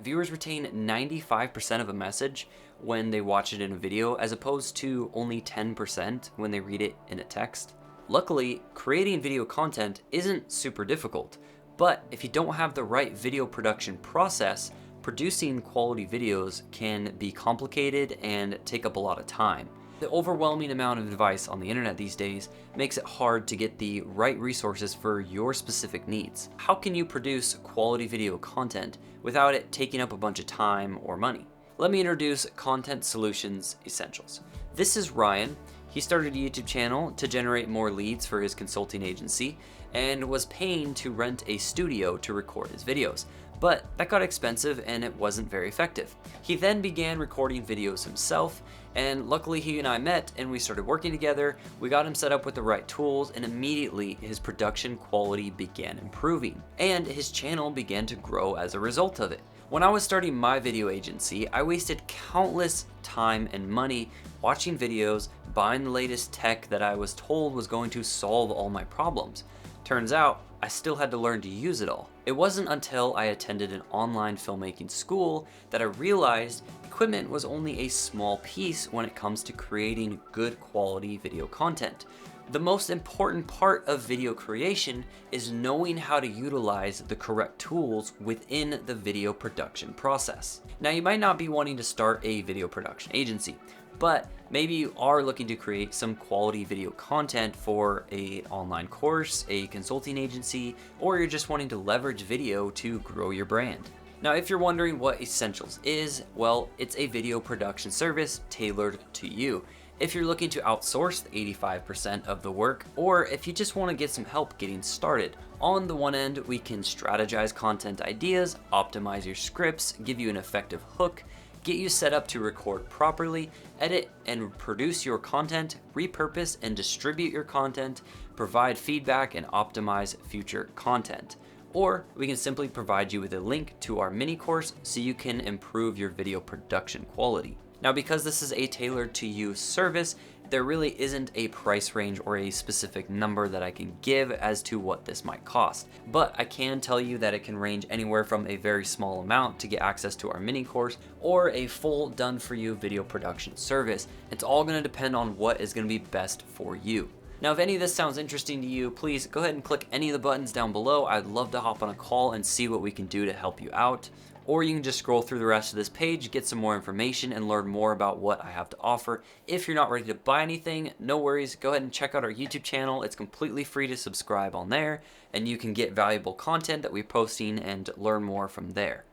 viewers retain 95% of a message when they watch it in a video, as opposed to only 10% when they read it in a text. Luckily, creating video content isn't super difficult, but if you don't have the right video production process, producing quality videos can be complicated and take up a lot of time. The overwhelming amount of advice on the internet these days makes it hard to get the right resources for your specific needs. How can you produce quality video content without it taking up a bunch of time or money? Let me introduce Content Solutions Essentials. This is Ryan. He started a YouTube channel to generate more leads for his consulting agency and was paying to rent a studio to record his videos. But that got expensive and it wasn't very effective. He then began recording videos himself, and luckily he and I met and we started working together. We got him set up with the right tools, and immediately his production quality began improving and his channel began to grow as a result of it. When I was starting my video agency, I wasted countless time and money watching videos, buying the latest tech that I was told was going to solve all my problems. Turns out, I still had to learn to use it all. It wasn't until I attended an online filmmaking school that I realized equipment was only a small piece when it comes to creating good quality video content. The most important part of video creation is knowing how to utilize the correct tools within the video production process. Now, you might not be wanting to start a video production agency, but maybe you are looking to create some quality video content for an online course, a consulting agency, or you're just wanting to leverage video to grow your brand. Now, if you're wondering what Essentials is, well, it's a video production service tailored to you. If you're looking to outsource the 85% of the work, or if you just want to get some help getting started. On the one end, we can strategize content ideas, optimize your scripts, give you an effective hook, get you set up to record properly, edit and produce your content, repurpose and distribute your content, provide feedback and optimize future content. Or we can simply provide you with a link to our mini course so you can improve your video production quality. Now, because this is a tailored to you service, there really isn't a price range or a specific number that I can give as to what this might cost. But I can tell you that it can range anywhere from a very small amount to get access to our mini course or a full done for you video production service. It's all going to depend on what is going to be best for you. Now, if any of this sounds interesting to you, please go ahead and click any of the buttons down below. I'd love to hop on a call and see what we can do to help you out. Or you can just scroll through the rest of this page, get some more information, and learn more about what I have to offer. If you're not ready to buy anything, no worries. Go ahead and check out our YouTube channel. It's completely free to subscribe on there, and you can get valuable content that we're posting and learn more from there.